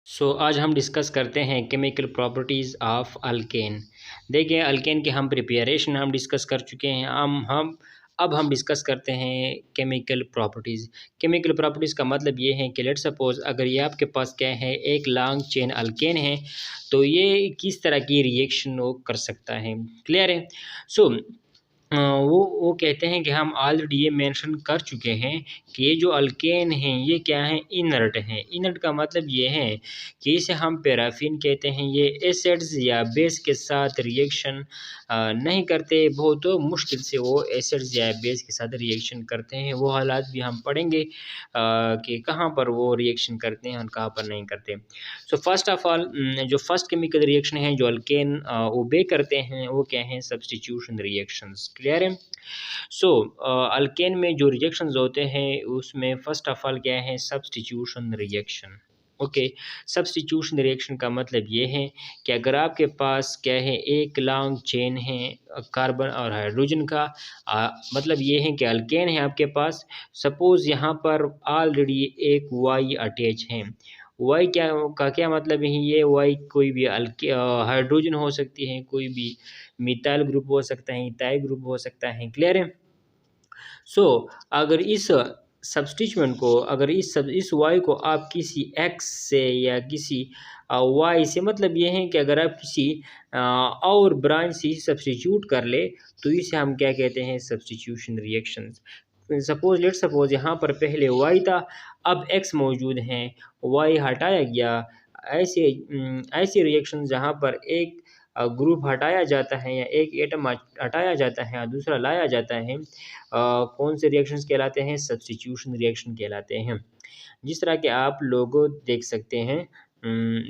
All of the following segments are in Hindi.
आज हम डिस्कस करते हैं केमिकल प्रॉपर्टीज़ ऑफ अल्केन। देखिए अल्केन के हम प्रिपरेशन हम डिस्कस कर चुके हैं। अब हम डिस्कस करते हैं केमिकल प्रॉपर्टीज़। केमिकल प्रॉपर्टीज़ का मतलब ये है कि लेट सपोज़ अगर ये आपके पास क्या है, एक लॉन्ग चेन अल्केन है, तो ये किस तरह की रिएक्शन वो कर सकता है। क्लियर है। सो वो कहते हैं कि हम ऑलरेडी ये मेंशन कर चुके हैं कि ये जो अल्केन हैं ये क्या हैं, इनर्ट हैं। इनर्ट का मतलब ये है कि इसे हम पैराफिन कहते हैं। ये एसिड्स या बेस के साथ रिएक्शन नहीं करते, बहुत मुश्किल से वो एसिड्स या बेस के साथ रिएक्शन करते हैं। वो हालात भी हम पढ़ेंगे कि कहाँ पर वो रिएक्शन करते हैं और कहाँ पर नहीं करते। सो फर्स्ट ऑफ ऑल जो फर्स्ट केमिकल रिएक्शन है जो अल्केन ओबे करते हैं वो क्या हैं, सब्स्टिट्यूशन रिएक्शंस। क्लियर है। सो अल्केन में जो रिएक्शंस होते हैं उसमें फर्स्ट ऑफ ऑल क्या है, substitution reaction. Okay. Substitution reaction का मतलब ये है कि अगर आपके पास क्या है, एक लॉन्ग चेन है कार्बन और हाइड्रोजन का, मतलब ये है कि अल्केन है आपके पास। सपोज़ यहाँ पर ऑलरेडी एक वाई अटैच है। वाई क्या मतलब है, ये वाई कोई भी हाइड्रोजन हो सकती है, कोई भी मिथाइल ग्रुप हो सकता है, इथाइल ग्रुप हो सकता है। क्लियर है। सो अगर इस सब्स्टिट्यूएंट को, अगर इस वाई को आप किसी एक्स से या किसी वाई से, मतलब ये है कि अगर आप किसी और ब्रांच से सब्स्टिट्यूट कर ले तो इसे हम क्या कहते हैं, सब्स्टिट्यूशन रिएक्शंस। सपोज यहाँ पर पहले वाई था, अब एक्स मौजूद हैं, वाई हटाया गया। ऐसे रिएक्शन जहाँ पर एक ग्रुप हटाया जाता है या एक एटम हटाया जाता है और दूसरा लाया जाता है, कौन से रिएक्शंस कहलाते हैं, सब्स्टिट्यूशन रिएक्शन कहलाते हैं। जिस तरह के आप लोग देख सकते हैं,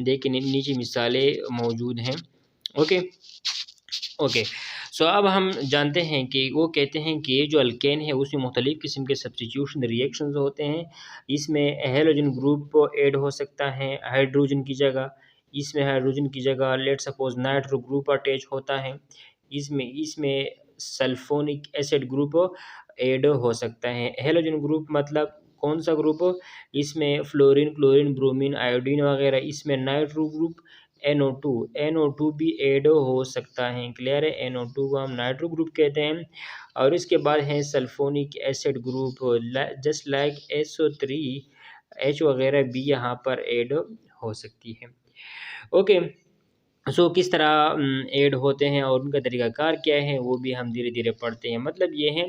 देखिए नीचे मिसालें मौजूद हैं। ओके। ओके। सो अब हम जानते हैं कि वो कहते हैं कि ये जो अल्केन है उसमें मुख्तलिफ़ किस्म के सब्स्टिट्यूशन रिएक्शंस होते हैं। इसमें हैलोजन ग्रुप ऐड हो सकता है हाइड्रोजन की जगह। इसमें हाइड्रोजन की जगह late suppose nitro group attach होता है। इसमें इसमें सल्फोनिक एसिड ग्रुप ऐड हो सकता है। हैलोजन ग्रुप मतलब कौन सा ग्रुप? इसमें फ्लोरीन, क्लोरीन, ब्रोमीन, आयोडीन वगैरह। इसमें नाइट्रो ग्रुप NO2, NO2 भी ऐड हो सकता है। क्लियर है। NO2 को हम नाइट्रो ग्रुप कहते हैं। और इसके बाद है sulphonic acid group, just like SO3 H वगैरह भी यहाँ पर ऐड हो सकती है। ओके। किस तरह ऐड होते हैं और उनका तरीक़ाकार क्या है वो भी हम धीरे धीरे पढ़ते हैं। मतलब ये है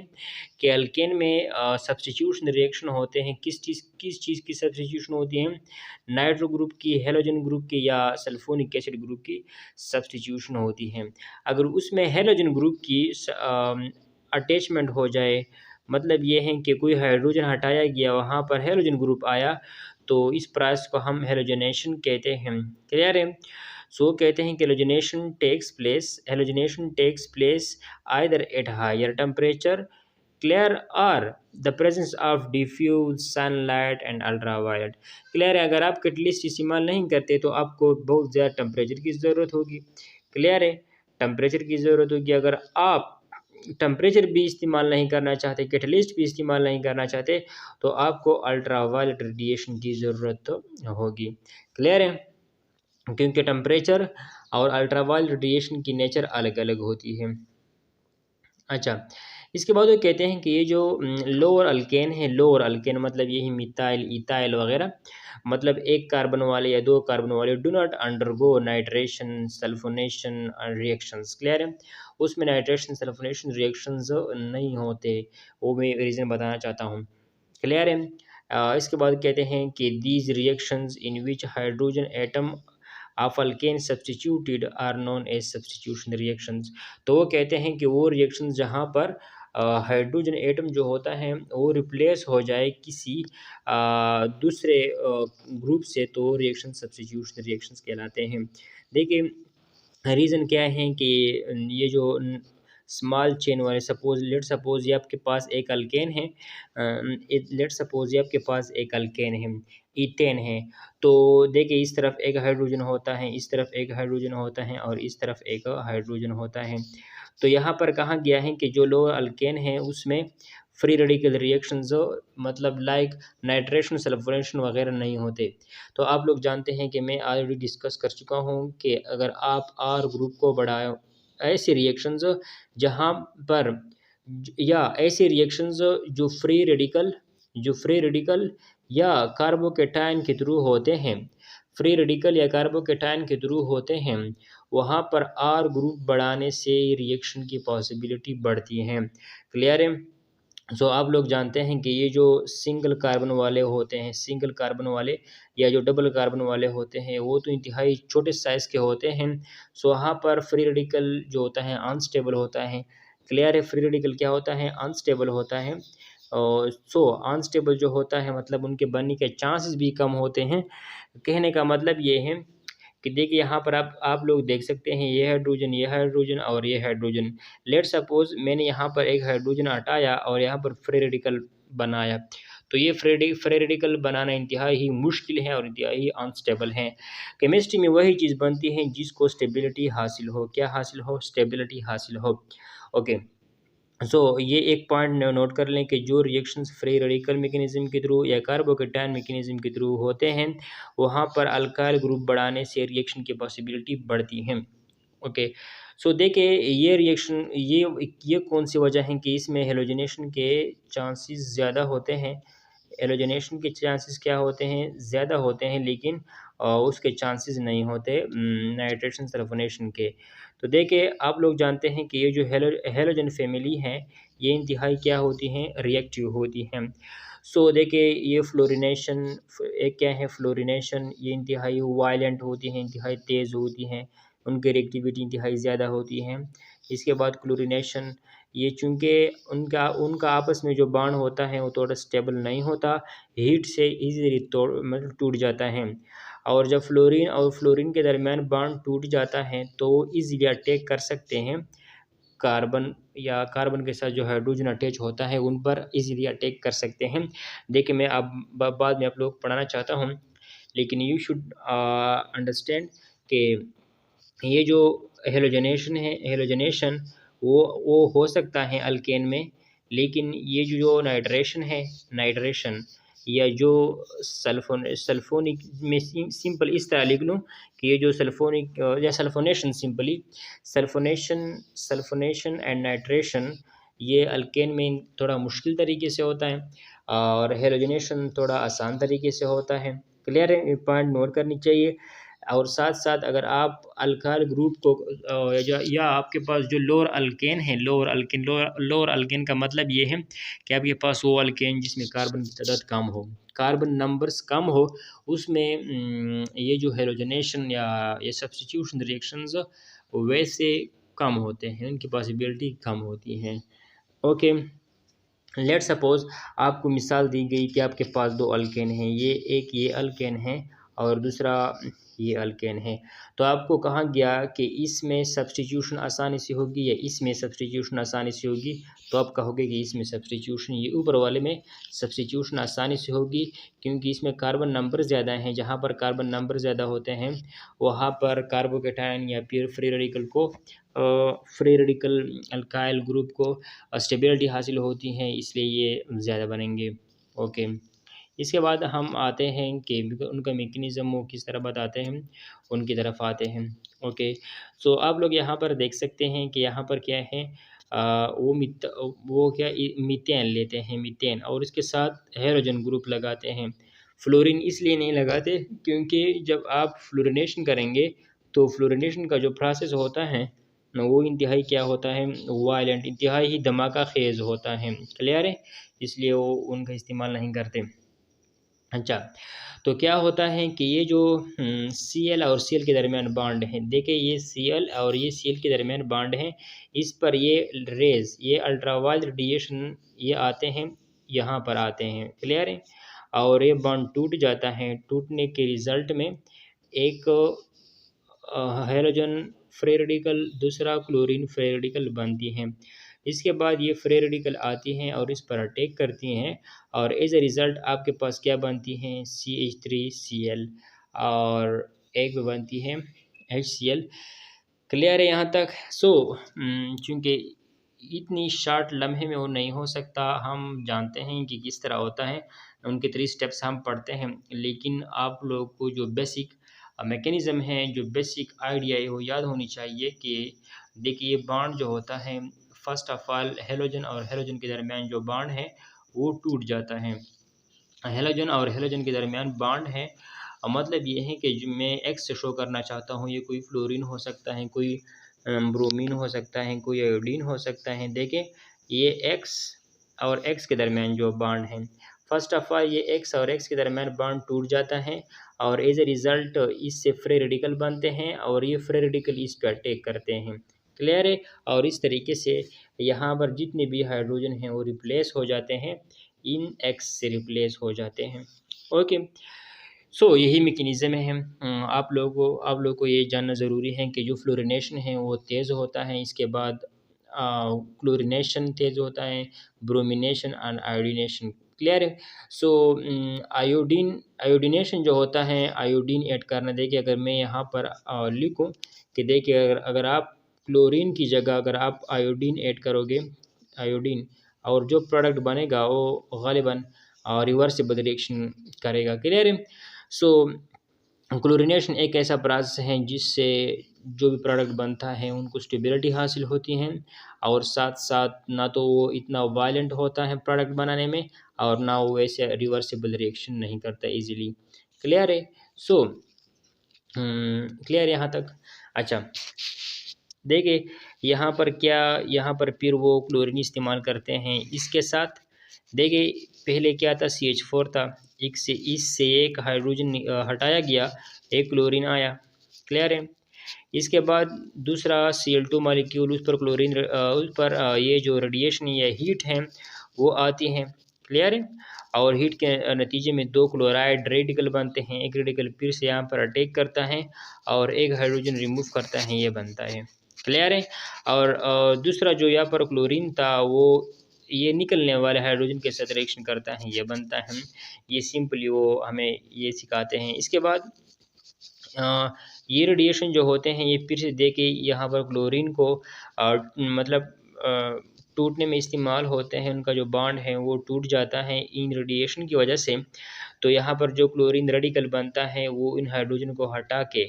कि अल्केन में सब्स्टिट्यूशन रिएक्शन होते हैं। किस चीज़ की सब्स्टिट्यूशन होती है? नाइट्रो ग्रुप की, हैलोजन ग्रुप की या सल्फोनिक एसिड ग्रुप की सब्स्टिट्यूशन होती है। अगर उसमें हैलोजन ग्रुप की अटैचमेंट हो जाए, मतलब ये है कि कोई हाइड्रोजन हटाया गया, वहाँ पर हैलोजन ग्रुप आया, तो इस प्रोसेस को हम हैलोजनेशन कहते हैं। क्लियर है। कहते हैं कि halogenation takes place either at higher temperature, clear, और the presence of diffuse sunlight and ultraviolet. Clear है। अगर आप कैटलिस्ट इस्तेमाल नहीं करते तो आपको बहुत ज़्यादा टेम्परेचर की ज़रूरत होगी। क्लियर है। टेम्परेचर की ज़रूरत होगी। अगर आप टेम्परेचर भी इस्तेमाल नहीं करना चाहते, कैटलिस्ट भी इस्तेमाल नहीं करना चाहते, तो आपको अल्ट्रावायलेट रेडिएशन की ज़रूरत होगी। क्लियर है। क्योंकि टेम्परेचर और अल्ट्रावायलेट रेडिएशन की नेचर अलग अलग होती है। अच्छा, इसके बाद वो कहते हैं कि ये जो लोअर अल्केन है, लोअर अल्केन मतलब यही मिथाइल, इथाइल वगैरह, मतलब एक कार्बन वाले या दो कार्बन वाले do not undergo nitration sulphonation reactions. Clear है। उसमें नाइट्रेशन सल्फोनेशन रिएक्शंस नहीं होते, वो मैं रीज़न बताना चाहता हूँ। क्लियर है। इसके बाद कहते हैं कि these reactions in which hydrogen atom of alkane substituted are known as substitution reactions. तो वो कहते हैं कि वो रिएक्शंस जहाँ पर हाइड्रोजन एटम जो होता है वो रिप्लेस हो जाए किसी दूसरे ग्रुप से, तो रिएक्शन सब्स्टिट्यूशन रिएक्शंस कहलाते हैं। देखिए रीज़न क्या है कि ये जो स्मॉल चेन वाले, सपोज ये आपके पास एक अल्केन है, लेट सपोज ये आपके पास एक अल्केन है, ईथेन है। तो देखिए इस तरफ एक हाइड्रोजन होता है, इस तरफ एक हाइड्रोजन होता है और इस तरफ एक हाइड्रोजन होता है। तो यहाँ पर कहा गया है कि जो लोअर अल्केन है उसमें फ्री रेडिकल रिएक्शंस मतलब लाइक नाइट्रेशन, सल्फोनेशन वगैरह नहीं होते। तो आप लोग जानते हैं कि मैं ऑलरेडी डिस्कस कर चुका हूँ कि अगर आप आर ग्रुप को बढ़ाएं, ऐसे रिएक्शंस जहाँ पर या ऐसे रिएक्शंस जो फ्री रेडिकल या कार्बोकेटायन के थ्रू होते हैं, फ्री रेडिकल या कार्बोकेटायन के थ्रू होते हैं, वहाँ पर आर ग्रुप बढ़ाने से रिएक्शन की पॉसिबिलिटी बढ़ती है। क्लियर है? सो आप लोग जानते हैं कि ये जो सिंगल कार्बन वाले होते हैं, सिंगल कार्बन वाले या जो डबल कार्बन वाले होते हैं, वो तो इंतहाई छोटे साइज़ के होते हैं। सो वहाँ पर फ्री रेडिकल जो होता है अनस्टेबल होता है। क्लियर है? फ्री रेडिकल क्या होता है? अनस्टेबल होता है। और सो अनस्टेबल जो होता है मतलब उनके बनने के चांसेस भी कम होते हैं। कहने का मतलब ये है कि देखिए यहाँ पर आप लोग देख सकते हैं, ये हाइड्रोजन और ये हाइड्रोजन। लेट सपोज मैंने यहाँ पर एक हाइड्रोजन हटाया और यहाँ पर फ्री रेडिकल बनाया, तो ये फ्री रेडिकल बनाना इंतहाई ही मुश्किल है और इंतहाई अनस्टेबल है। केमिस्ट्री में वही चीज़ बनती है जिसको स्टेबिलिटी हासिल हो। क्या हासिल हो? स्टेबिलिटी हासिल हो। ओके, सो ये एक पॉइंट नोट कर लें कि जो रिएक्शंस फ्री रेडिकल मैकेनिज्म के थ्रू या कार्बोकेटायन मैकेनिज्म के थ्रू होते हैं, वहाँ पर अल्काइल ग्रुप बढ़ाने से रिएक्शन की पॉसिबिलिटी बढ़ती है। ओके, सो देखिए ये रिएक्शन ये कौन सी वजह है कि इसमें हेलोजनेशन के चांसेस ज़्यादा होते हैं। हेलोजनेशन के चांसेस क्या होते हैं? ज़्यादा होते हैं, लेकिन उसके चांसेस नहीं होते नाइट्रेशन सल्फोनेशन के। तो देखिए आप लोग जानते हैं कि ये जो हेलोजन फैमिली है, ये इंतहाई क्या होती हैं? रिएक्टिव होती हैं। सो देखिए ये फ्लोरिनेशन, एक क्या है फ्लोरिनेशन, ये इंतहाई वायलेंट होती हैं, इंतहाई तेज़ होती हैं, उनकी रिएक्टिविटी इंतहाई ज़्यादा होती है। इसके बाद क्लोरिनेशन, ये चूँकि उनका उनका आपस में जो बॉन्ड होता है वो थोड़ा स्टेबल नहीं होता, हीट से ईज़िली तोड़ मतलब टूट जाता है। और जब फ्लोरीन और फ्लोरीन के दरमियान बॉन्ड टूट जाता है तो वो ईज़िली अटैक कर सकते हैं कार्बन, या कार्बन के साथ जो हाइड्रोजन अटैच होता है उन पर ईज़िली अटैक कर सकते हैं। देखिए मैं अब बाद में आप लोग पढ़ाना चाहता हूँ, लेकिन यू शुड अंडरस्टैंड कि ये जो हेलोजनेशन वो हो सकता है अल्केन में, लेकिन ये जो नाइट्रेशन या जो सल्फोनिक में सिंपल इस तरह लिख लूँ कि ये जो सल्फोनिक या sulphonation, simply sulphonation and nitration, ये अल्केन में थोड़ा मुश्किल तरीके से होता है और हेलोजनेशन थोड़ा आसान तरीके से होता है। क्लियर है? पॉइंट नोट करनी चाहिए। और साथ साथ अगर आप अल्काइल ग्रुप को या आपके पास जो लोअर अल्केन है, लोअर अल्केन का मतलब ये है कि आपके पास वो अल्केन जिसमें कार्बन की तादाद कम हो, कार्बन नंबर्स कम हो, उसमें ये जो हेलोजनेशन या ये सब्स्टिट्यूशन रिएक्शंस वैसे कम होते हैं, उनकी पॉसिबिलिटी कम होती हैं। ओके, लेट सपोज आपको मिसाल दी गई कि आपके पास दो अल्केन हैं, ये अल्केन है और दूसरा ये अल्केन है। तो आपको कहा गया कि इसमें सब्स्टिट्यूशन आसानी से होगी या इसमें सब्स्टिट्यूशन आसानी से होगी, तो आप कहोगे कि इसमें सब्स्टिट्यूशन, ये ऊपर वाले में सब्स्टिट्यूशन आसानी से होगी, क्योंकि इसमें कार्बन नंबर ज़्यादा हैं। जहाँ पर कार्बन नंबर ज़्यादा होते हैं वहाँ पर कार्बोकेटायन या फिर फ्री रेडिकल अल्काइल ग्रुप को स्टेबिलिटी हासिल होती है, इसलिए ये ज़्यादा बनेंगे। ओके, इसके बाद हम आते हैं कि उनका मैकेनिज़्म वो किस तरह बताते हैं, उनकी तरफ आते हैं। ओके, सो आप लोग यहाँ पर देख सकते हैं कि यहाँ पर क्या है, वो क्या मीथेन लेते हैं, मीथेन, और इसके साथ हाइड्रोजन ग्रुप लगाते हैं। फ्लोरीन इसलिए नहीं लगाते क्योंकि जब आप फ्लोरिनेशन करेंगे तो फ्लोरिनेशन का जो प्रोसेस होता है ना, वो इंतहाई क्या होता है, वायलेंट, इंतहाई ही धमाका खेज़ होता है। क्लियर है? इसलिए वो उनका इस्तेमाल नहीं करते। अच्छा, तो क्या होता है कि ये जो Cl और Cl के दरमियान बॉन्ड है, देखिए ये Cl और ये Cl के दरमियान बॉन्ड है, इस पर ये रेज़, ये अल्ट्रावायलेट रेडिएशन ये आते हैं, यहाँ पर आते हैं। क्लियर है? और ये बॉन्ड टूट जाता है, टूटने के रिज़ल्ट में एक हैलोजन फ्री रेडिकल, दूसरा क्लोरीन फ्री रेडिकल बनती हैं। इसके बाद ये फ्री रेडिकल आती हैं और इस पर अटैक करती हैं, और एज ए रिज़ल्ट आपके पास क्या बनती हैं, CH3Cl, और एक में बनती है HCl। क्लियर है यहाँ तक? सो चूँकि इतनी शार्ट लम्हे में वो नहीं हो सकता। हम जानते हैं कि किस तरह होता है, उनके 3 स्टेप्स हम पढ़ते हैं, लेकिन आप लोगों को जो बेसिक मैकेनिज़्म है, जो बेसिक आइडिया है वो याद होनी चाहिए कि देखिए ये बॉन्ड जो होता है, फ़र्स्ट ऑफ़ ऑल हैलोजन और हैलोजन के दरमियान जो बॉन्ड है वो टूट जाता है। हैलोजन और हैलोजन के दरमियान बॉन्ड है, मतलब ये है कि जो मैं एक्स से शो करना चाहता हूँ, ये कोई फ्लोरीन हो सकता है, कोई ब्रोमीन हो सकता है, कोई आयोडीन हो सकता है। देखें ये एक्स और एक्स के दरमियान जो बॉन्ड है, फर्स्ट ऑफ ऑल ये एक्स और एक्स के दरमियान बॉन्ड टूट जाता है और एज ए रिज़ल्ट इससे फ्री रेडिकल बनते हैं और ये फ्री रेडिकल इस पर अटैक करते हैं। क्लियर है? और इस तरीके से यहाँ पर जितने भी हाइड्रोजन हैं वो रिप्लेस हो जाते हैं, इन एक्स से रिप्लेस हो जाते हैं। ओके, सो यही मैकेनिज़्म है। आप लोगों को ये जानना ज़रूरी है कि जो फ्लोरिनेशन है वो तेज़ होता है, इसके बाद क्लोरिनेशन तेज़ होता है, ब्रोमिनेशन एंड आयोडीनेशन। क्लियर है? सो आयोडीनेशन जो होता है, आयोडीन ऐड करना। देखिए अगर मैं यहाँ पर लिखूँ कि देखिए अगर आप क्लोरीन की जगह अगर आप आयोडीन ऐड करोगे, आयोडीन, और जो प्रोडक्ट बनेगा वो ग़ालिबन रिवर्सिबल रिएक्शन करेगा। क्लियर है? सो क्लोरीनेशन एक ऐसा प्रोसेस है जिससे जो भी प्रोडक्ट बनता है उनको स्टेबिलिटी हासिल होती है और साथ साथ ना तो वो इतना वायलेंट होता है प्रोडक्ट बनाने में और ना वो ऐसे रिवर्सिबल रिएक्शन नहीं करता इजीली। क्लियर है? सो क्लियर यहाँ तक? अच्छा, देखिए यहाँ पर फिर वो क्लोरीन इस्तेमाल करते हैं इसके साथ। देखिए पहले क्या था, CH4 था, एक से इससे एक हाइड्रोजन हटाया गया, एक क्लोरीन आया। क्लियर है? इसके बाद दूसरा Cl2 मॉलिक्यूल, उस पर क्लोरीन उस पर ये जो रेडिएशन या हीट है वो आती है। क्लियर है? और हीट के नतीजे में 2 क्लोराइड रेडिकल बनते हैं, एक रेडिकल फिर से यहाँ पर अटैक करता है और एक हाइड्रोजन रिमूव करता है, ये बनता है। क्लियर है? और दूसरा जो यहाँ पर क्लोरीन था वो ये निकलने वाले हाइड्रोजन के साथ रिएक्शन करता है, ये बनता है। ये सिंपली वो हमें ये सिखाते हैं। इसके बाद ये रेडिएशन जो होते हैं ये फिर से दे के यहाँ पर क्लोरीन को मतलब टूटने में इस्तेमाल होते हैं, उनका जो बॉन्ड है वो टूट जाता है इन रेडिएशन की वजह से। तो यहाँ पर जो क्लोरीन रेडिकल बनता है वो इन हाइड्रोजन को हटा के,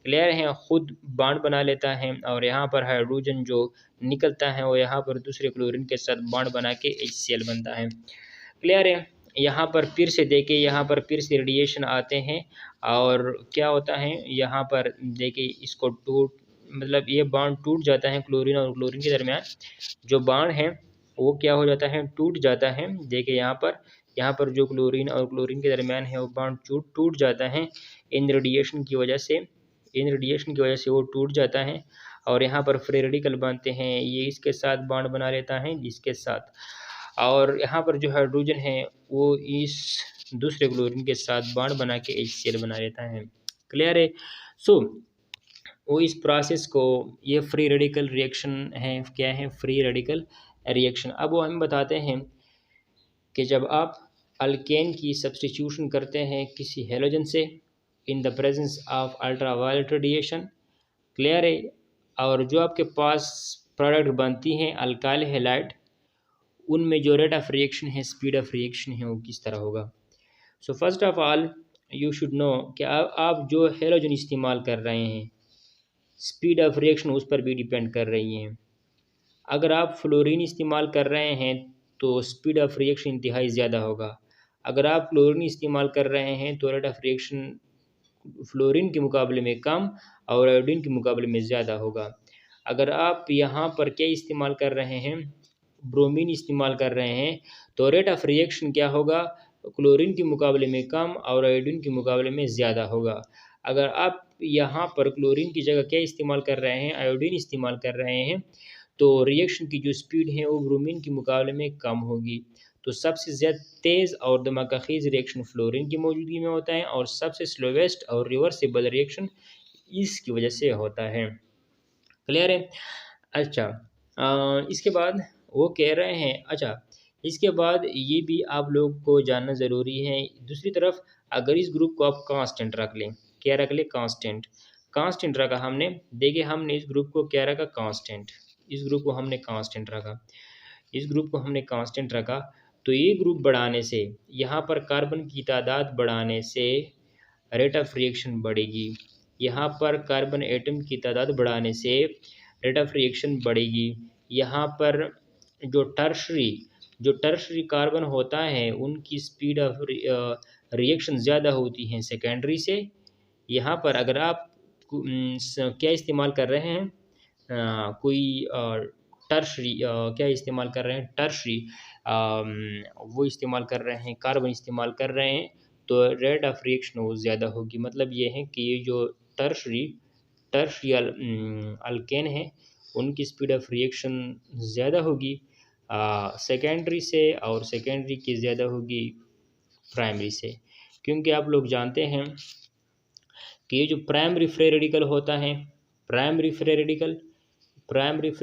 क्लियर है, खुद बॉन्ड बना लेता है और यहाँ पर हाइड्रोजन जो निकलता है वो यहाँ पर दूसरे क्लोरीन के साथ बॉन्ड बना के HCl बनता है। क्लियर है? यहाँ पर फिर से देखिए, यहाँ पर फिर से रेडिएशन आते हैं और क्या होता है, यहाँ पर देखिए इसको मतलब ये बॉन्ड टूट जाता है, क्लोरीन और क्लोरीन के दरमियान जो बॉन्ड है वो क्या हो जाता है, टूट जाता है। देखिए यहाँ पर जो क्लोरीन और क्लोरीन के दरमियान है वो बॉन्ड टूट जाता है इन रेडिएशन की वजह से, वो टूट जाता है और यहाँ पर फ्री रेडिकल बनते हैं, ये इसके साथ बॉन्ड बना लेता है जिसके साथ, और यहाँ पर जो हाइड्रोजन है वो इस दूसरे क्लोरीन के साथ बॉन्ड बना के HCl बना लेता है। क्लियर है? सो वो इस प्रोसेस को, ये फ्री रेडिकल रिएक्शन है, क्या है, फ्री रेडिकल रिएक्शन। अब वो हमें बताते हैं कि जब आप अल्केन की सब्स्टिट्यूशन करते हैं किसी हेलोजन से इन the presence of ultraviolet radiation, clear है, और जो आपके पास प्रोडक्ट बनती हैं अल्काइल हैलाइड, उनमें जो रेट ऑफ रिएक्शन है, स्पीड ऑफ रिएक्शन है, वो किस तरह होगा। So first of all you should know कि आप जो हेलोजन इस्तेमाल कर रहे हैं, स्पीड ऑफ रिएक्शन उस पर भी डिपेंड कर रही है। अगर आप फ्लोरीन इस्तेमाल कर रहे हैं तो स्पीड ऑफ रिएक्शन इंतहाई ज़्यादा होगा। अगर आप क्लोरीन इस्तेमाल कर रहे हैं तो रेट ऑफ रिएक्शन फ्लोरीन के मुकाबले में कम और आयोडीन के मुकाबले में ज़्यादा होगा। अगर आप यहाँ पर क्या इस्तेमाल कर रहे हैं, ब्रोमीन इस्तेमाल कर रहे हैं, तो रेट ऑफ रिएक्शन क्या होगा, क्लोरीन के मुकाबले में कम और आयोडीन के मुकाबले में ज़्यादा होगा। अगर आप यहाँ पर क्लोरीन की जगह क्या इस्तेमाल कर रहे हैं, आयोडीन इस्तेमाल कर रहे हैं, तो रिएक्शन की जो स्पीड है वो ब्रोमीन के मुकाबले में कम होगी। तो सबसे ज़्यादा तेज़ और दिमाग-ख़ीज़ रिएक्शन फ्लोरीन की मौजूदगी में होता है और सबसे स्लोवेस्ट और रिवर्सिबल रिएक्शन इसकी वजह से होता है। क्लियर है? अच्छा, इसके बाद वो कह रहे हैं, अच्छा इसके बाद ये भी आप लोग को जानना ज़रूरी है, दूसरी तरफ अगर इस ग्रुप को आप कांस्टेंट रख लें, क्या रख लें, कांस्टेंट रखा हमने, देखिए हमने इस ग्रुप को क्या रखा, कांस्टेंट। इस ग्रुप को हमने कांस्टेंट रखा, इस ग्रुप को हमने कांस्टेंट रखा, तो ये ग्रुप बढ़ाने से, यहाँ पर कार्बन की तादाद बढ़ाने से रेट ऑफ रिएक्शन बढ़ेगी, यहाँ पर कार्बन एटम की तादाद बढ़ाने से रेट ऑफ रिएक्शन बढ़ेगी। यहाँ पर जो टर्शरी कार्बन होता है उनकी स्पीड ऑफ रिएक्शन ज़्यादा होती है सेकेंडरी से। यहाँ पर अगर आप क्या इस्तेमाल कर रहे हैं, कोई टर्शरी क्या इस्तेमाल कर रहे हैं, टर्शरी वो इस्तेमाल कर रहे हैं, कार्बन इस्तेमाल कर रहे हैं, तो रेट ऑफ रिएक्शन वो ज़्यादा होगी। मतलब ये है कि ये जो टर्शरी अल्केन है उनकी स्पीड ऑफ रिएक्शन ज़्यादा होगी सेकेंडरी से, और सेकेंडरी की ज़्यादा होगी प्राइमरी से। क्योंकि आप लोग जानते हैं कि ये जो प्राइमरी फ्री रेडिकल होता है, प्राइमरी फ्री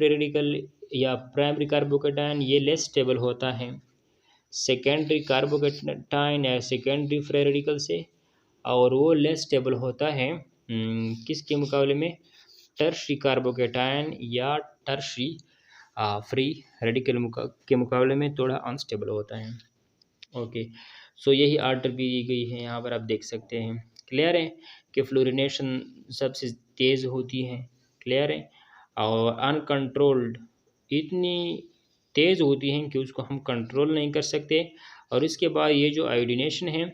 रेडिकल या प्राइमरी कार्बोकेटायन ये लेस स्टेबल होता है सेकेंडरी कार्बोकेटायन या सेकेंडरी फ्री रेडिकल से, और वो लेस स्टेबल होता है किसके मुकाबले में, टर्शरी कार्बोकेटायन या टर्शरी फ्री रेडिकल के मुकाबले में थोड़ा अनस्टेबल होता है। ओके, सो यही आर्डर भी दी गई है, यहाँ पर आप देख सकते हैं। क्लियर है कि फ्लोरिनेशन सबसे तेज़ होती है, क्लियर है, और अनकंट्रोल्ड इतनी तेज़ होती हैं कि उसको हम कंट्रोल नहीं कर सकते। और इसके बाद ये जो आयोडीनेशन है,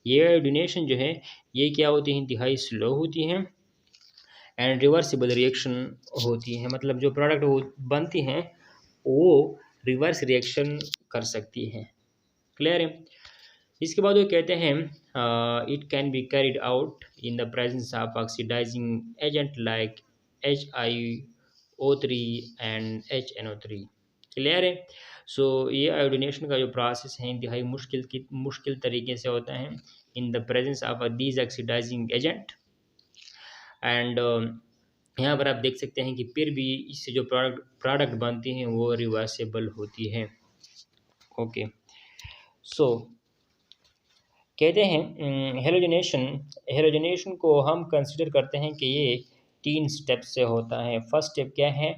ये आयोडीनेशन जो है ये क्या होती है, इंतहाई स्लो होती हैं एंड रिवर्सिबल रिएक्शन होती हैं। मतलब जो प्रोडक्ट वो बनती हैं वो रिवर्स रिएक्शन कर सकती हैं। क्लियर है। इसके बाद वो कहते हैं it can be carried out in the presence of oxidising agent like HiO3 and HNO3। Clear है। सो ये आयोडीनेशन का जो प्रोसेस है इंतहाई मुश्किल तरीके से होता है in the presence of these oxidising agent and यहाँ पर आप देख सकते हैं कि फिर भी इससे जो प्रोडक्ट बनती हैं वो रिवर्सेबल होती है। ओके, सो कहते हैं हेलोजनेशन को हम कंसिडर करते हैं कि ये 3 स्टेप से होता है। फर्स्ट स्टेप क्या है,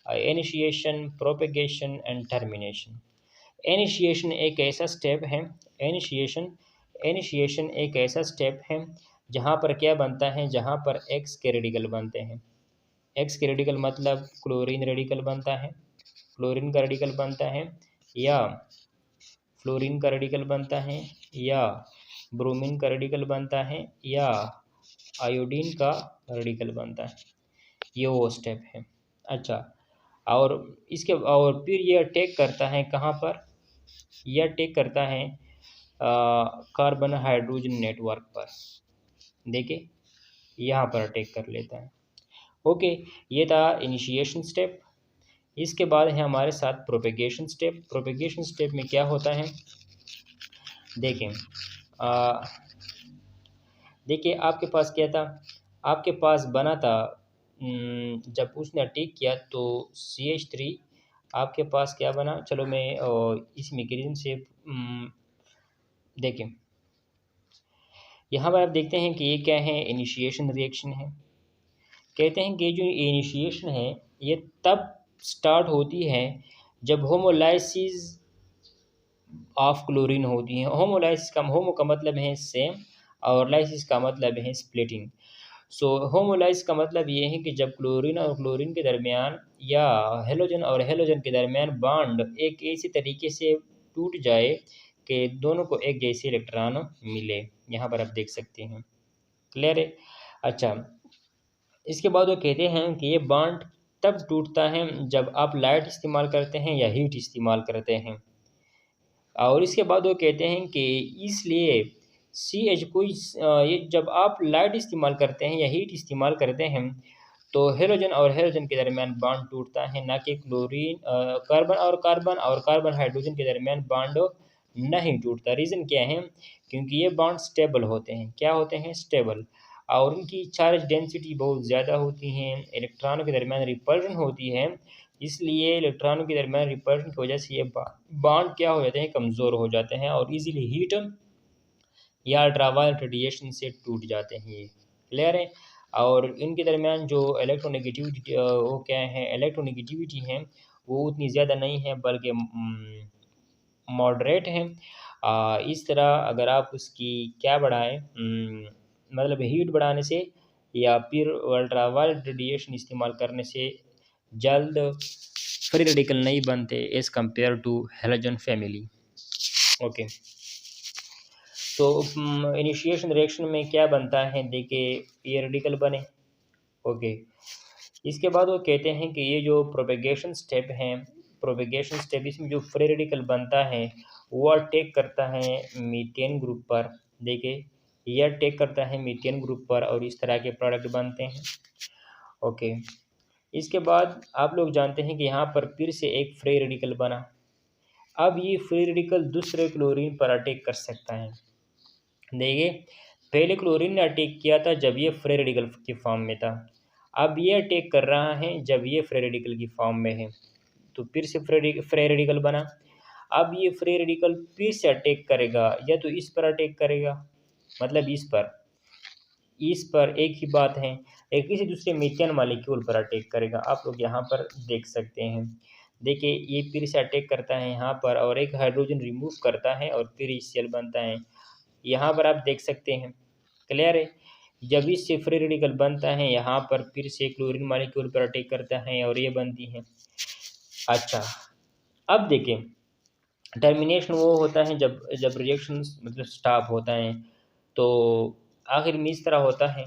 initiation, propagation and termination. Initiation एक ऐसा स्टेप है, इनिशिएशन एक ऐसा स्टेप है जहाँ पर क्या बनता है, जहाँ पर एक्स के रेडिकल बनते हैं। एक्स के रेडिकल मतलब क्लोरीन रेडिकल बनता है, क्लोरीन का रेडिकल बनता है, या फ्लोरीन का रेडिकल बनता है, या ब्रोमीन का रेडिकल बनता है, या आयोडीन का रेडिकल बनता है। ये वो स्टेप है। अच्छा, और फिर यह अटैक करता है कहाँ पर, यह अटैक करता है कार्बन हाइड्रोजन नेटवर्क पर। देखिए यहाँ पर अटैक कर लेता है। ओके, ये था इनिशिएशन स्टेप। इसके बाद है हमारे साथ प्रोपेगेशन स्टेप। प्रोपेगेशन स्टेप में क्या होता है, देखें देखिए आपके पास क्या था, आपके पास बना था जब उसने अटैक किया तो CH3 आपके पास क्या बना। चलो मैं इस मैकेनिज्म से देखें, यहाँ पर आप देखते हैं कि ये क्या है, इनिशिएशन रिएक्शन है। कहते हैं कि जो इनिशिएशन है ये तब स्टार्ट होती है जब होमोलाइसिस ऑफ क्लोरीन होती है। होमोलाइसिस का, होमो का मतलब है सेम और लाइसिस का मतलब है स्प्लिटिंग। सो होमोलाइसिस का मतलब ये है कि जब क्लोरीन और क्लोरीन के दरमियान या हेलोजन और हेलोजन के दरमियान बॉन्ड एक ऐसी तरीके से टूट जाए कि दोनों को एक जैसे इलेक्ट्रॉन मिले। यहाँ पर आप देख सकते हैं। क्लियर है। अच्छा, इसके बाद वो कहते हैं कि ये बॉन्ड तब टूटता है जब आप लाइट इस्तेमाल करते हैं या हीट इस्तेमाल करते हैं। और इसके बाद वो कहते हैं कि इसलिए CH कोई ये जब आप लाइट इस्तेमाल करते हैं या हीट इस्तेमाल करते हैं तो हेलोजन और हेलोजन के दरमियान बॉन्ड टूटता है, ना कि क्लोरीन कार्बन और कार्बन हाइड्रोजन के दरमियान बॉन्ड नहीं टूटता। रीज़न क्या है, क्योंकि ये बॉन्ड स्टेबल होते हैं। क्या होते हैं, स्टेबल, और उनकी चार्ज डेंसिटी बहुत ज़्यादा होती हैं, इलेक्ट्रॉनों के दरमियान रिपल्शन होती है, इसलिए इलेक्ट्रॉनों के दरमियान रिपल्शन की वजह से ये बॉन्ड क्या हो जाते हैं, कमज़ोर हो जाते हैं और इजीली हीट या अल्ट्रावायलेट रेडिएशन से टूट जाते हैं ये। क्लियर है। और इनके दरमियान जो इलेक्ट्रोनेगेटिविटी वो क्या है, इलेक्ट्रोनेगेटिविटी है वो उतनी ज़्यादा नहीं है, बल्कि मॉडरेट है। इस तरह अगर आप उसकी क्या बढ़ाएं, मतलब हीट बढ़ाने से या फिर अल्ट्रावायलेट रेडिएशन इस्तेमाल करने से जल्द फ्री रेडिकल नहीं बनते as compare to halogen family. Okay, तो इनिशिएशन रिएक्शन में क्या बनता है, देखिए ये रेडिकल बने। ओके, इसके बाद वो कहते हैं कि ये जो प्रोपेगेशन स्टेप है, प्रोपेगेशन स्टेप इसमें जो फ्री रेडिकल बनता है वो अटैक करता है मीथेन ग्रुप पर। देखिए ये अटैक करता है मीथेन ग्रुप पर और इस तरह के प्रोडक्ट बनते हैं। ओके, इसके बाद आप लोग जानते हैं कि यहाँ पर फिर से एक फ्री रेडिकल बना। अब ये फ्री रेडिकल दूसरे क्लोरीन पर अटैक कर सकता है। देखिए पहले क्लोरीन ने अटैक किया था जब ये फ्री रेडिकल की फॉर्म में था, अब ये अटैक कर रहा है जब ये फ्री रेडिकल की फॉर्म में है, तो फिर से फ्री रेडिकल बना। अब ये फ्री रेडिकल फिर से अटैक करेगा, या तो इस पर अटैक करेगा, मतलब इस पर एक ही बात है, एक किसी दूसरे मीथेन मालिक्यूल पर अटैक करेगा। आप लोग यहाँ पर देख सकते हैं, देखिए ये फिर से अटैक करता है यहाँ पर और एक हाइड्रोजन रिमूव करता है और फिर इस सेल बनता है। यहाँ पर आप देख सकते हैं, क्लियर है। जब इससे फ्री रेडिकल बनता है यहाँ पर फिर से क्लोरीन मालिक्यूल पर अटैक करता है और ये बनती है। अच्छा, अब देखें टर्मिनेशन वो होता है जब जब रिएक्शन मतलब स्टॉप होता है, तो आखिर में इस तरह होता है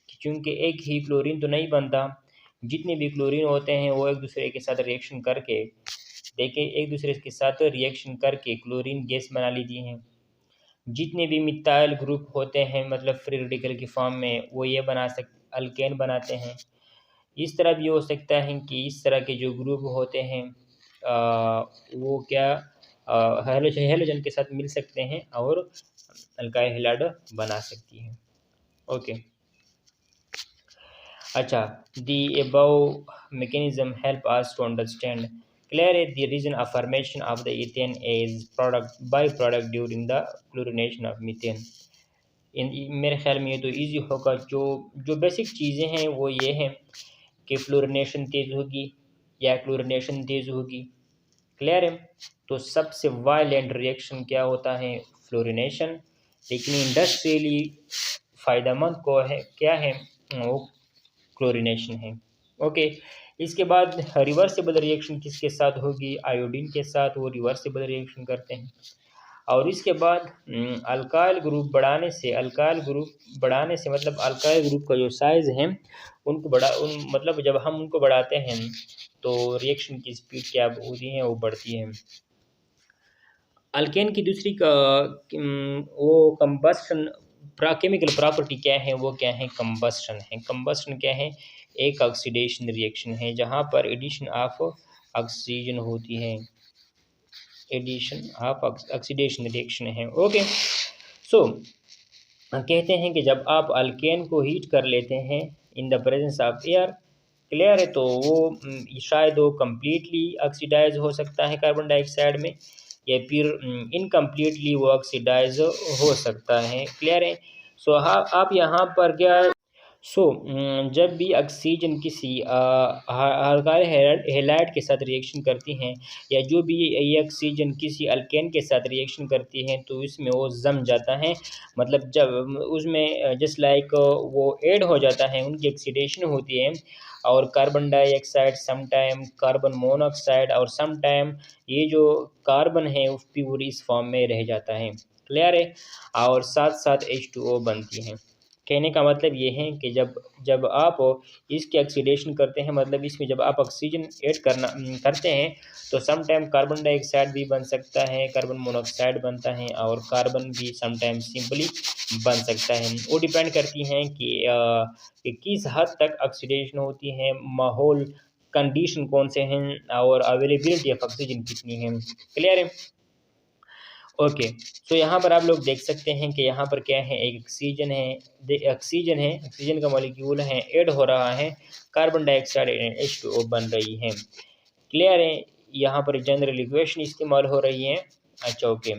कि चूँकि एक ही क्लोरीन तो नहीं बनता, जितने भी क्लोरीन होते हैं वो एक दूसरे के साथ रिएक्शन करके, देखिए एक दूसरे के साथ रिएक्शन करके क्लोरीन गैस बना लेती हैं। जितने भी मिथाइल ग्रुप होते हैं मतलब फ्री रेडिकल की फॉर्म में, वो ये अल्केन बनाते हैं। इस तरह भी हो सकता है कि इस तरह के जो ग्रुप होते हैं वो क्या हेलोजन के साथ मिल सकते हैं और अल्काइल हैलाइड बना सकती हैं। ओके, अच्छा, the above mechanism help us to understand clearly the reason of formation of the ethane as byproduct during the chlorination of methane। इन मेरे ख्याल में ये तो इजी होगा। जो जो बेसिक चीज़ें हैं वो ये हैं कि फ्लोरिनेशन तेज़ होगी या क्लोरिनेशन तेज़ होगी, क्लियर है। तो सबसे वायलेंट रिएक्शन क्या होता है, फ्लोरिनेशन, लेकिन इंडस्ट्रियली फ़ायदेमंद को है क्या है, वो क्लोरिनेशन है। ओके, इसके बाद रिवर्सिबल रिएक्शन किसके साथ होगी, आयोडीन के साथ वो रिवर्सिबल रिएक्शन करते हैं। और इसके बाद अल्काइल ग्रुप बढ़ाने से मतलब अल्काइल ग्रुप का जो साइज़ है उनको मतलब जब हम उनको बढ़ाते हैं तो रिएक्शन की स्पीड क्या होती है, वो बढ़ती है। अल्केन की दूसरी वो कंबस्शन केमिकल प्रॉपर्टी क्या है, वो क्या है, कंबस्शन है। कंबस्शन क्या है, एक ऑक्सीडेशन रिएक्शन है जहाँ पर एडिशन ऑफ ऑक्सीजन होती है, एडिशन ऑफ ऑक्सीडेशन रिएक्शन है। ओके, सो कहते हैं कि जब आप अल्केन को हीट कर लेते हैं इन the presence of air, clear है, तो वो शायद वो कम्प्लीटली ऑक्सीडाइज हो सकता है कार्बन डाइऑक्साइड में, या फिर इनकम्प्लीटली वो ऑक्सीडाइज हो सकता है, क्लियर है। सो हाँ, आप यहाँ पर क्या जब भी ऑक्सीजन किसी अल्काइल हैलाइड के साथ रिएक्शन करती हैं, या जो भी ये ऑक्सीजन किसी अल्केन के साथ रिएक्शन करती हैं, तो इसमें वो जम जाता है, मतलब जब उसमें जस्ट लाइक वो ऐड हो जाता है, उनकी ऑक्सीडेशन होती है, और carbon dioxide sometime carbon monoxide और समटाइम ये जो कार्बन है वो प्योर इस फॉर्म में रह जाता है, क्लियर है, और साथ साथ H2O बनती हैं। कहने का मतलब ये है कि जब जब आप इसकी ऑक्सीडेशन करते हैं, मतलब इसमें जब आप ऑक्सीजन ऐड करते हैं, तो सम टाइम कार्बन डाइऑक्साइड भी बन सकता है, कार्बन मोनोऑक्साइड बनता है, और कार्बन भी सम टाइम सिंपली बन सकता है। वो डिपेंड करती हैं कि किस हद तक ऑक्सीडेशन होती है, माहौल कंडीशन कौन से हैं, और अवेलेबिलिटी ऑफ ऑक्सीजन कितनी है, क्लियर है। ओके, सो यहाँ पर आप लोग देख सकते हैं कि यहाँ पर क्या है, एक ऑक्सीजन का मॉलिक्यूल है, ऐड हो रहा है, कार्बन डाइऑक्साइड H2O बन रही है, क्लियर है। यहाँ पर जनरल इक्वेशन इस्तेमाल हो रही है। अच्छा, ओके,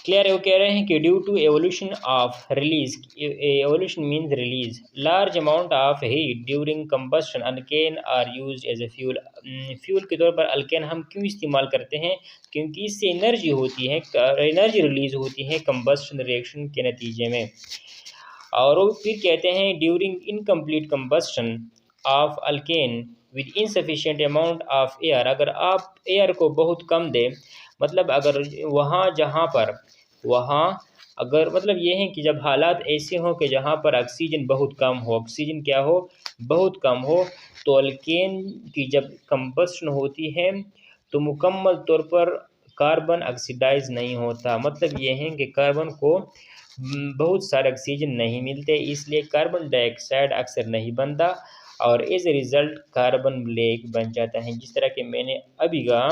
क्लियर है। वो कह रहे हैं कि due to evolution of release, evolution means release large amount of heat during combustion, alkane are used as a fuel. Fuel के तौर पर अल्केन हम क्यों इस्तेमाल करते हैं? क्योंकि इससे एनर्जी होती है, एनर्जी रिलीज होती है कंबस्शन रिएक्शन के नतीजे में। और वो फिर कहते हैं during incomplete combustion of alkane with insufficient amount of air, अगर आप एयर को बहुत कम दें, मतलब अगर वहाँ अगर मतलब ये है कि जब हालात ऐसे हों कि जहाँ पर ऑक्सीजन बहुत कम हो, ऑक्सीजन क्या हो, बहुत कम हो, तो अल्केन की जब कंबस्शन होती है तो मुकम्मल तौर पर कार्बन ऑक्सीडाइज नहीं होता। मतलब ये है कि कार्बन को बहुत सारे ऑक्सीजन नहीं मिलते, इसलिए कार्बन डाइऑक्साइड अक्सर नहीं बनता और as a result carbon black बन जाता है। जिस तरह के मैंने अभी कहा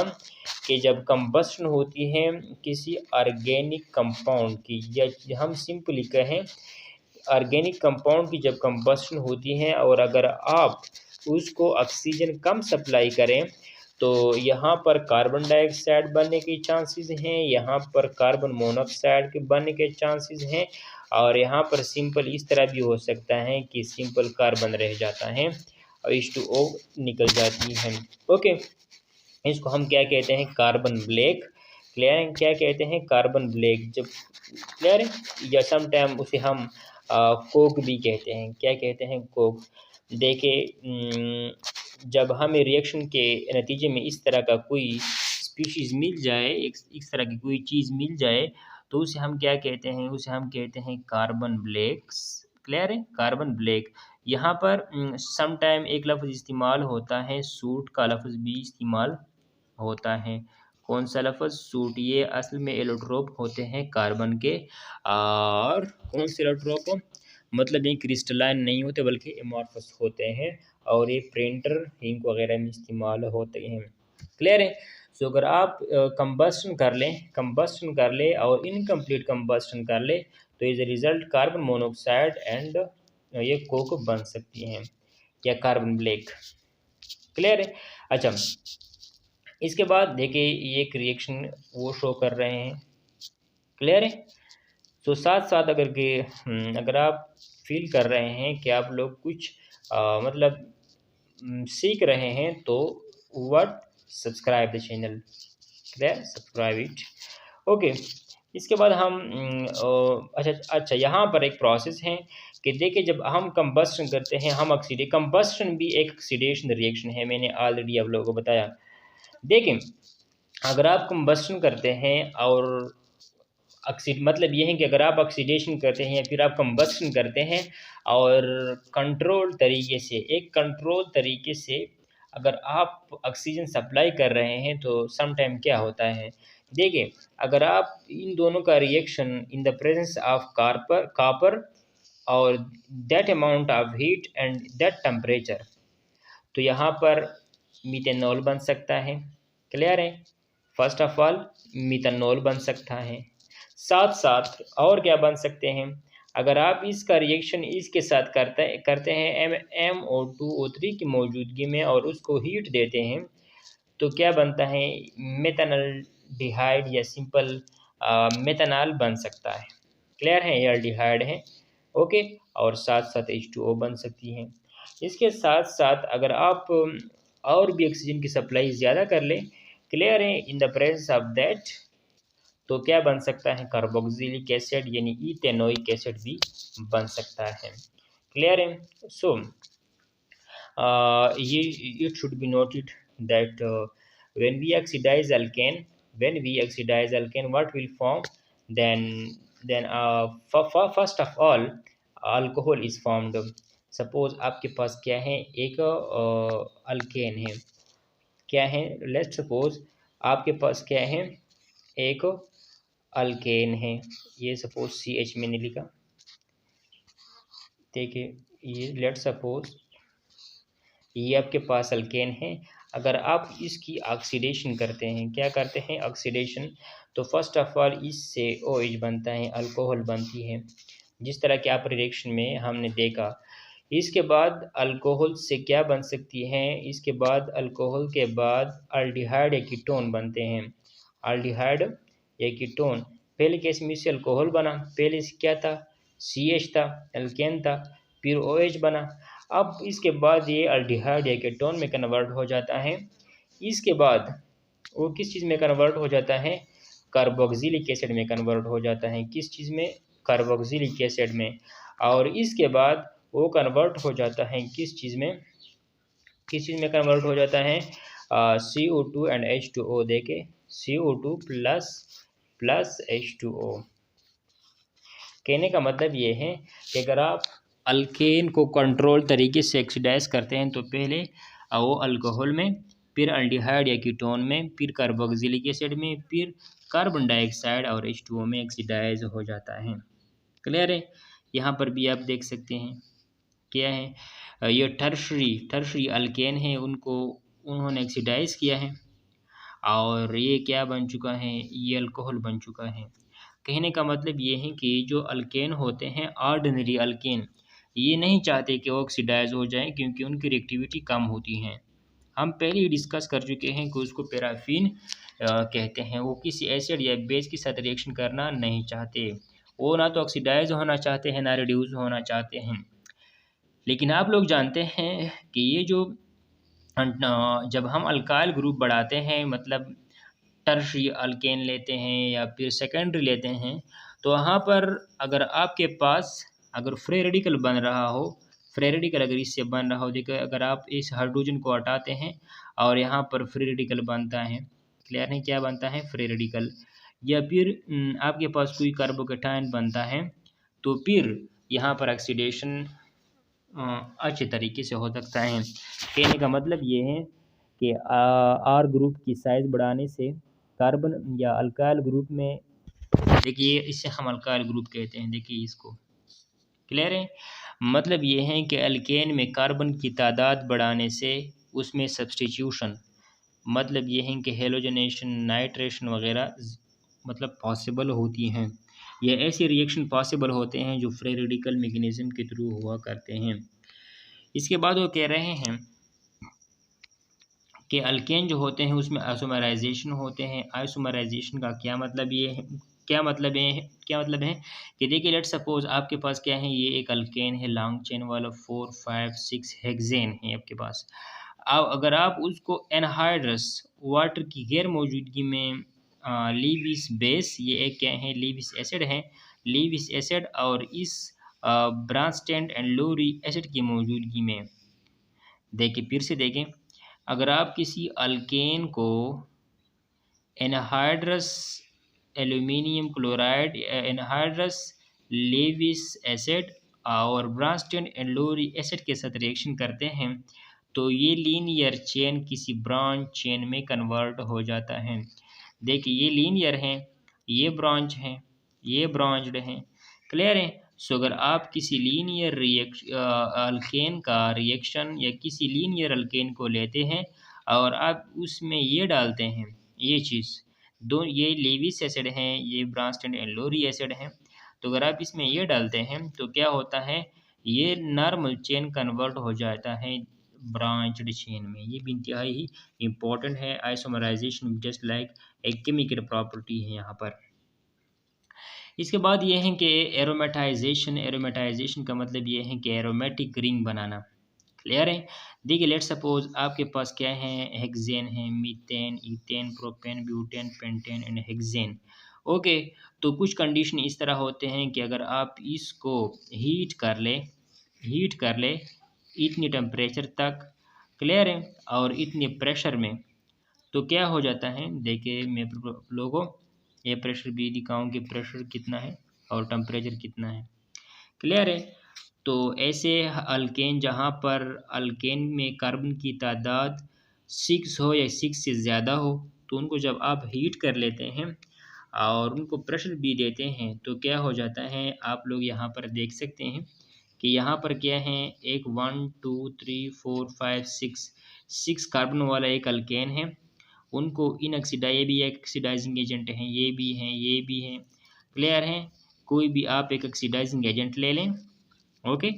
कि जब कंबस्शन होती है किसी ऑर्गेनिक कंपाउंड की, या हम सिंपली कहें ऑर्गेनिक कंपाउंड की जब कंबस्शन होती है और अगर आप उसको ऑक्सीजन कम सप्लाई करें तो यहाँ पर कार्बन डाइऑक्साइड बनने के चांसेस हैं, यहाँ पर कार्बन मोनोऑक्साइड के बनने के चांसेस हैं, और यहाँ पर सिंपल इस तरह भी हो सकता है कि सिंपल कार्बन रह जाता है और H2O निकल जाती है। ओके, इसको हम क्या कहते हैं? Carbon black. क्लियर है? क्या कहते हैं? Carbon black. जब क्लियर है, या समटाइम उसे हम कोक भी कहते हैं। क्या कहते हैं? कोक। देखिए, जब हमें रिएक्शन के नतीजे में इस तरह का कोई स्पीशीज़ मिल जाए, एक इस तरह की कोई चीज़ मिल जाए, तो उसे हम क्या कहते हैं? उसे हम कहते हैं कार्बन ब्लैक्स। क्लियर है? Carbon black. यहाँ पर सम टाइम एक लफ्ज़ इस्तेमाल होता है, सूट का लफ्ज़ भी इस्तेमाल होता है। कौन सा लफ्ज़? सूट। ये असल में एलोट्रोप होते हैं कार्बन के। और कौन से एलोट्रोप? मतलब ये क्रिस्टलाइन नहीं होते बल्कि एमॉर्फस होते हैं, और ये प्रिंटर इंक वगैरह में इस्तेमाल होते हैं। क्लियर है? सो अगर आप कंबस्शन कर लें और इनकम्प्लीट कंबस्शन कर ले, तो as a result carbon monoxide and ये कोक बन सकती हैं, या कार्बन ब्लैक। क्लियर है? अच्छा, इसके बाद देखिए ये एक रिएक्शन वो शो कर रहे हैं। क्लियर है? तो साथ साथ अगर आप फील कर रहे हैं कि आप लोग कुछ मतलब सीख रहे हैं, तो what, subscribe the channel. Clear? Subscribe it. Okay, इसके बाद हम अच्छा, यहाँ पर एक प्रोसेस है कि देखिए जब हम कंबस्शन करते हैं, हम कंबस्शन भी एक ऑक्सीडेशन रिएक्शन है, मैंने ऑलरेडी आप लोगों को बताया। देखें, अगर आप कंबस्शन करते हैं और मतलब ये है कि अगर आप ऑक्सीडेशन करते हैं या फिर आप कंबस्शन करते हैं और कंट्रोल तरीके से अगर आप ऑक्सीजन सप्लाई कर रहे हैं, तो सम टाइम क्या होता है? देखिए, अगर आप इन दोनों का reaction in the presence of copper और that amount of heat and that temperature, तो यहाँ पर मीथेनॉल बन सकता है। क्लियर है? फर्स्ट ऑफ ऑल मीथेनॉल बन सकता है। साथ साथ और क्या बन सकते हैं? अगर आप इसका रिएक्शन इसके साथ करते हैं MO2O3 की मौजूदगी में और उसको हीट देते हैं, तो क्या बनता है? मेथानल्डिहाइड या सिंपल मेथनॉल बन सकता है। क्लियर है? ये अल्डिहाइड है। ओके, और साथ साथ H2O बन सकती हैं। इसके साथ साथ अगर आप और भी ऑक्सीजन की सप्लाई ज़्यादा कर लें, क्लियर है, in the presence of that, तो क्या बन सकता है? कार्बोक्सिलिक एसिड यानी इथेनोइक एसिड भी बन सकता है। क्लियर है? सो ये it should be noted that when we oxidize alkane, what will form? Then first of all alcohol is formed. Suppose आपके पास क्या है? एक अल्केन है। क्या है? लेट्स सपोज आपके पास क्या है? एक अल्केन है। ये सपोज CH मैंने लिखा। देखिए, ये लेट्स सपोज ये आपके पास अल्केन है। अगर आप इसकी ऑक्सीडेशन करते हैं, क्या करते हैं? ऑक्सीडेशन, तो फर्स्ट ऑफ ऑल इससे OH बनता है, अल्कोहल बनती है, जिस तरह के आप रिएक्शन में हमने देखा। इसके बाद अल्कोहल से क्या बन सकती है? इसके बाद अल्कोहल के बाद अल्डिहाइड या कीटोन बनते हैं। अल्डिहाइड या कीटोन, पहले केस में इससे अल्कोहल बना, पहले से क्या था, CH था, एल्केन था, फिर OH बना। अब इसके बाद ये अल्डिहाइड या कीटोन में कन्वर्ट हो जाता है। इसके बाद वो किस चीज़ में कन्वर्ट हो जाता है, कार्बोक्सिलिक एसिड में कन्वर्ट हो जाता है। किस चीज़ में, कार्बोक्सिलिक एसिड में। और इसके बाद वो कन्वर्ट हो जाता है किस चीज़ में, किस चीज़ में कन्वर्ट हो जाता है, CO2 एंड H2O देके, CO2 प्लस H2O। कहने का मतलब ये है कि अगर आप अल्केन को कंट्रोल तरीके से ऑक्सीडाइज करते हैं तो पहले वो अल्कोहल में, फिर अल्डिहाइड या कीटोन में, फिर कार्बोक्सिलिक एसिड में, फिर कार्बन डाइऑक्साइड और H2O में ऑक्सीडाइज हो जाता है। क्लियर है। यहाँ पर भी आप देख सकते हैं क्या है, ये टर्शरी अल्केन है, उनको उन्होंने ऑक्सीडाइज किया है और ये क्या बन चुका है, ये अल्कोहल बन चुका है। कहने का मतलब ये है कि जो अल्केन होते हैं, ऑर्डिनरी अल्केन, ये नहीं चाहते कि वो ऑक्सीडाइज हो जाएं क्योंकि उनकी रिएक्टिविटी कम होती है। हम पहले ही डिस्कस कर चुके हैं कि उसको पैराफिन कहते हैं। वो किसी एसिड या बेस के साथ रिएक्शन करना नहीं चाहते, वो ना तो ऑक्सीडाइज होना चाहते हैं ना रिड्यूस होना चाहते हैं। लेकिन आप लोग जानते हैं कि ये जो जब हम अल्काइल ग्रुप बढ़ाते हैं, मतलब टर्शरी अल्केन लेते हैं या फिर सेकेंडरी लेते हैं, तो वहाँ पर अगर आपके पास अगर फ्री रेडिकल बन रहा हो, फ्री रेडिकल अगर इससे बन रहा हो, देखिए अगर आप इस हाइड्रोजन को हटाते हैं और यहाँ पर फ्री रेडिकल बनता है, क्लियर है, क्या बनता है, फ्री रेडिकल। या फिर आपके पास कोई कार्बोकेटायन बनता है तो फिर यहाँ पर ऑक्सीडेशन अच्छे तरीके से हो सकता है। कहने का मतलब ये है कि आर ग्रुप की साइज़ बढ़ाने से कार्बन या अल्काइल ग्रुप में, देखिए इससे हम अल्काइल ग्रुप कहते हैं, देखिए इसको, क्लियर है। मतलब ये है कि अल्केन में कार्बन की तादाद बढ़ाने से उसमें सब्स्टिट्यूशन, मतलब ये है कि हेलोजनेशन, नाइट्रेशन वगैरह मतलब पॉसिबल होती हैं। ये ऐसे रिएक्शन पॉसिबल होते हैं जो फ्री रेडिकल मैकेनिज्म के थ्रू हुआ करते हैं। इसके बाद वो कह रहे हैं कि अल्केन जो होते हैं उसमें आइसोमराइजेशन होते हैं। आइसोमराइजेशन का क्या मतलब ये है, क्या मतलब है कि देखिए लेट सपोज आपके पास क्या है, ये एक अल्केन है लॉन्ग चेन वाला, 4 5 6 हेक्सेन है आपके पास। अब अगर आप उसको एनहाइड्रस वाटर की गैर मौजूदगी में लीविस बेस, ये एक क्या है, लीविस एसिड है, लीविस एसिड और इस ब्रांस्टेंड एंड लोरी एसिड की मौजूदगी में, देखिए फिर से देखें, अगर आप किसी अल्केन को anhydrous aluminium chloride, anhydrous Lewis acid और ब्रांस्टेंड एंड लोरी एसिड के साथ रिएक्शन करते हैं तो ये लीनियर चेन किसी ब्रांच चेन में कन्वर्ट हो जाता है। देखिए ये लीनियर है, ये ब्रांच है, ये ब्रांच्ड है, क्लियर है। सो अगर आप किसी लीनियर अल्केन का रिएक्शन या किसी लीनियर अल्केन को लेते हैं और आप उसमें ये डालते हैं, ये चीज़ दो, ये लेविस एसिड हैं, ये ब्रांस्टेड एंड लोरी एसिड हैं, तो अगर आप इसमें ये डालते हैं तो क्या होता है, ये नॉर्मल चेन कन्वर्ट हो जाता है ब्रांच्ड चेन में। ये भी इंतहाई ही इम्पोर्टेंट है। आइसोमराइजेशन जस्ट लाइक एक केमिकल प्रॉपर्टी है यहाँ पर। इसके बाद ये है कि एरोमेटाइजेशन का मतलब ये है कि एरोमेटिक रिंग बनाना, क्लियर है। देखिए लेट सपोज आपके पास क्या है, हेक्सेन है, methane, ethane, propane, butane, pentane and hexane. Okay, तो कुछ कंडीशन इस तरह होते हैं कि अगर आप इसको हीट कर ले इतनी टेम्परेचर तक, क्लियर है, और इतने प्रेशर में, तो क्या हो जाता है, देखिए मैं लोगों ये प्रेशर भी दिखाऊं कि प्रेशर कितना है और टेम्परेचर कितना है, क्लियर है। तो ऐसे अल्केन जहाँ पर अल्केन में कार्बन की तादाद 6 हो या 6 से ज़्यादा हो, तो उनको जब आप हीट कर लेते हैं और उनको प्रेशर भी देते हैं तो क्या हो जाता है, आप लोग यहाँ पर देख सकते हैं कि यहाँ पर क्या है, एक 1 2 3 4 5 6 कार्बन वाला एक अल्केन है। उनको ये भी एक ऑक्सीडाइजिंग एजेंट हैं, ये भी हैं, ये भी हैं, क्लियर है। कोई भी आप एक ऑक्सीडाइजिंग एजेंट ले लें, ओके,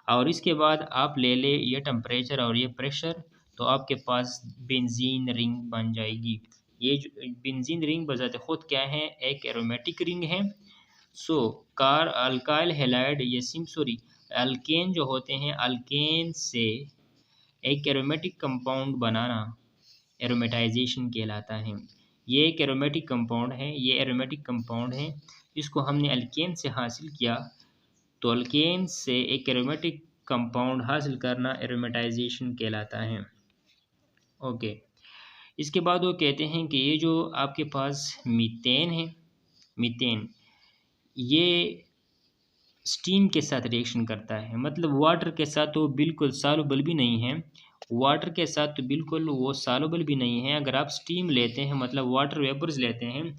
और इसके बाद आप ले लें ये टेम्परेचर और ये प्रेशर, तो आपके पास बेंजीन रिंग बन जाएगी। ये जो बेंजीन रिंग बजाते खुद क्या है, एक एरोमेटिक रिंग है। सो कार अल्काइल हैलाइड ये सॉरी अल्केन जो होते हैं, अल्केन से एक एरोमेटिक कंपाउंड बनाना एरोमेटाइजेशन कहलाता है। ये एक एरोमेटिक कंपाउंड है, ये एरोमेटिक कंपाउंड है, इसको हमने अल्केन से हासिल किया। तो अल्केन से एक एरोमेटिक कंपाउंड हासिल करना एरोमेटाइजेशन कहलाता है। ओके, इसके बाद वो कहते हैं कि ये जो आपके पास मीथेन है, मीथेन ये स्टीम के साथ रिएक्शन करता है, मतलब वाटर के साथ तो बिल्कुल सॉल्युबल भी नहीं है, वाटर के साथ तो बिल्कुल वो सॉल्युबल भी नहीं है। अगर आप स्टीम लेते हैं, मतलब वाटर वेपर्स लेते हैं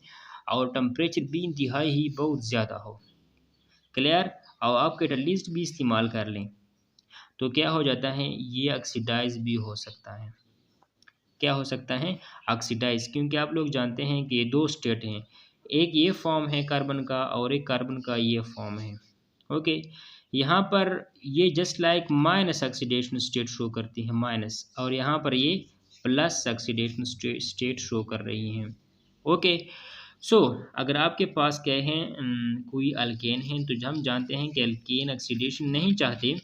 और टेम्परेचर भी इंतहाई ही बहुत ज़्यादा हो, क्लियर, और आप कैटलिस्ट भी इस्तेमाल कर लें, तो क्या हो जाता है, ये ऑक्सीडाइज भी हो सकता है। क्या हो सकता है, ऑक्सीडाइज, क्योंकि आप लोग जानते हैं कि ये दो स्टेट हैं, एक ये फॉर्म है कार्बन का और एक कार्बन का ये फॉर्म है। ओके, यहाँ पर ये just like minus oxidation state show करती है, माइनस, और यहाँ पर ये प्लस ऑक्सीडेशन स्टेट शो कर रही हैं। ओके, सो अगर आपके पास क्या है, कोई अल्केन है, तो हम जानते हैं कि अल्केन ऑक्सीडेशन नहीं चाहते,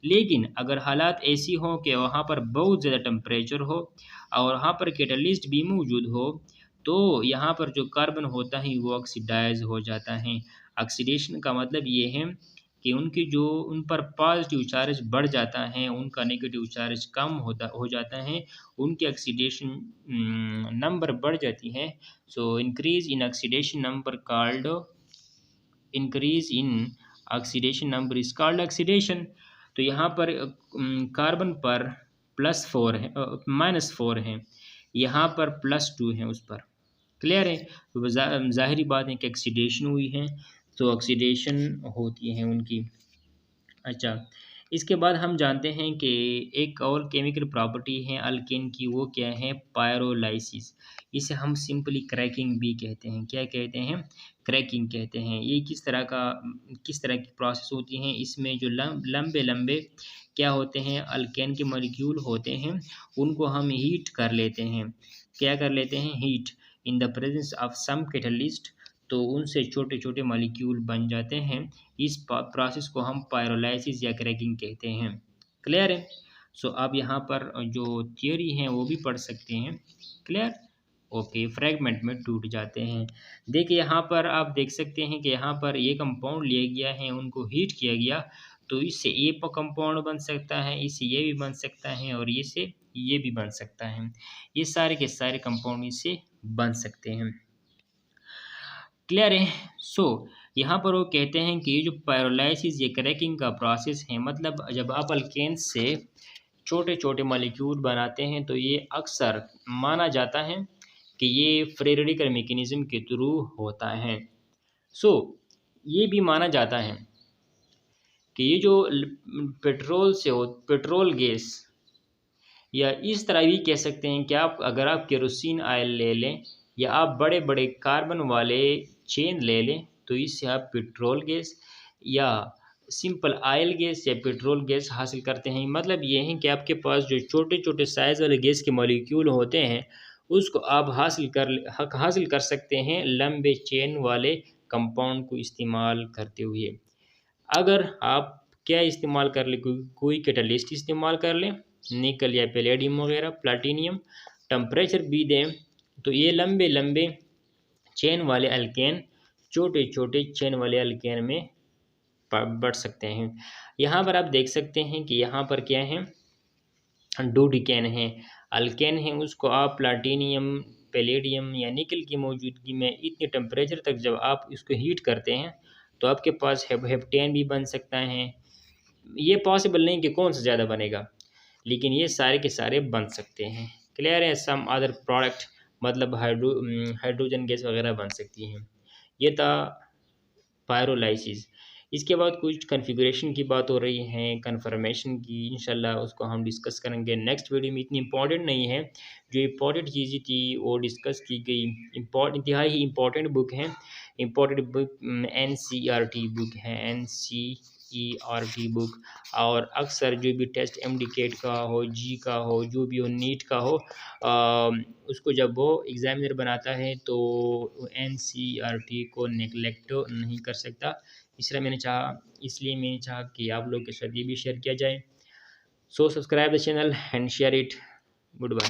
लेकिन अगर हालात ऐसी हों कि वहाँ पर बहुत ज़्यादा टेम्परेचर हो और वहाँ पर कैटलिस्ट भी मौजूद हो, तो यहाँ पर जो कार्बन होता है वो ऑक्सीडाइज हो जाता है। ऑक्सीडेशन का मतलब ये है कि उनकी जो उन पर पॉजिटिव चार्ज बढ़ जाता है, उनका नेगेटिव चार्ज कम हो जाता है, उनकी ऑक्सीडेशन नंबर बढ़ जाती है। So increase in oxidation number called increase in oxidation number is called oxidation. तो यहाँ पर कार्बन पर +4 है, -4 है, यहाँ पर +2 है उस पर, क्लियर है। तो ज़ाहिरी बात है कि ऑक्सीडेशन हुई है, तो ऑक्सीडेशन होती है उनकी। अच्छा, इसके बाद हम जानते हैं कि एक और केमिकल प्रॉपर्टी है अल्केन की, वो क्या है, पायरोलाइसिस। इसे हम सिंपली क्रैकिंग भी कहते हैं। क्या कहते हैं, क्रैकिंग कहते हैं। ये किस तरह की प्रोसेस होती है, इसमें जो लंबे लंबे क्या होते हैं, अल्केन के मॉलिक्यूल होते हैं, उनको हम हीट कर लेते हैं। क्या कर लेते हैं, heat, in the presence of some catalyst, तो उनसे छोटे छोटे मॉलिक्यूल बन जाते हैं। इस प्रोसेस को हम पायरोलाइसिस या क्रैकिंग कहते हैं, क्लियर है। सो आप यहाँ पर जो थियोरी हैं वो भी पढ़ सकते हैं, क्लियर। ओके, फ्रैगमेंट में टूट जाते हैं। देखिए यहाँ पर आप देख सकते हैं कि यहाँ पर ये कंपाउंड लिया गया है, उनको हीट किया गया, तो इससे ये कंपाउंड बन सकता है, इससे ये भी बन सकता है, और इससे ये भी बन सकता है। ये सारे के सारे कंपाउंड इससे बन सकते हैं, क्लियर है। सो यहाँ पर वो कहते हैं कि ये जो पायरोलाइसिस, ये क्रैकिंग का प्रोसेस है, मतलब जब आप अल्केन से छोटे छोटे मॉलिक्यूल बनाते हैं, तो ये अक्सर माना जाता है कि ये फ्री रेडिकल मैकेनिज्म के थ्रू होता है। सो ये भी माना जाता है कि ये जो पेट्रोल से हो, पेट्रोल गैस, या इस तरह भी कह सकते हैं कि आप अगर आप केरोसिन ऑयल ले लें, या आप बड़े बड़े कार्बन वाले चेन ले लें, तो इससे आप पेट्रोल गैस या सिंपल ऑयल गैस या पेट्रोल गैस हासिल करते हैं। मतलब ये है कि आपके पास जो छोटे छोटे साइज़ वाले गैस के मॉलिक्यूल होते हैं, उसको आप हासिल कर सकते हैं लंबे चेन वाले कंपाउंड को इस्तेमाल करते हुए। अगर आप क्या इस्तेमाल कर लें, कोई कैटलिस्ट इस्तेमाल कर लें, निकल या पैलेडियम वगैरह, प्लाटिनियम, टेम्परेचर भी दें, तो ये लंबे लंबे चेन वाले अल्केन छोटे छोटे चेन वाले अल्केन में बढ़ सकते हैं। यहाँ पर आप देख सकते हैं कि यहाँ पर क्या है, डोडिकेन है, अल्केन है, उसको आप प्लाटिनियम, पैलेडियम या निकल की मौजूदगी में इतने टेम्परेचर तक जब आप इसको हीट करते हैं, तो आपके पास हेप्टेन भी बन सकता है। ये पॉसिबल नहीं कि कौन सा ज़्यादा बनेगा, लेकिन ये सारे के सारे बन सकते हैं, क्लियर है। सम अदर प्रोडक्ट, मतलब हाइड्रोजन गैस वगैरह बन सकती हैं। ये था पायरोलाइसिस। इसके बाद कुछ कॉन्फ़िगरेशन की बात हो रही है, कन्फर्मेशन की, इंशाल्लाह उसको हम डिस्कस करेंगे नेक्स्ट वीडियो में। इतनी इंपॉर्टेंट नहीं है, जो इंपॉर्टेंट चीज़ें थी वो डिस्कस की गई। इंतहाई इंपॉर्टेंट बुक है, इंपॉर्टेंट बुक NCERT बुक है, NCERT NCERT बुक। और अक्सर जो भी टेस्ट MD का हो, जी का हो, जो भी हो, नीट का हो, उसको जब वो एग्ज़ामिनर बनाता है तो NCERT को नेगलेक्ट नहीं कर सकता। इसलिए मैंने चाहा कि आप लोग के साथ ये भी शेयर किया जाए। So subscribe the channel and share it. Good bye.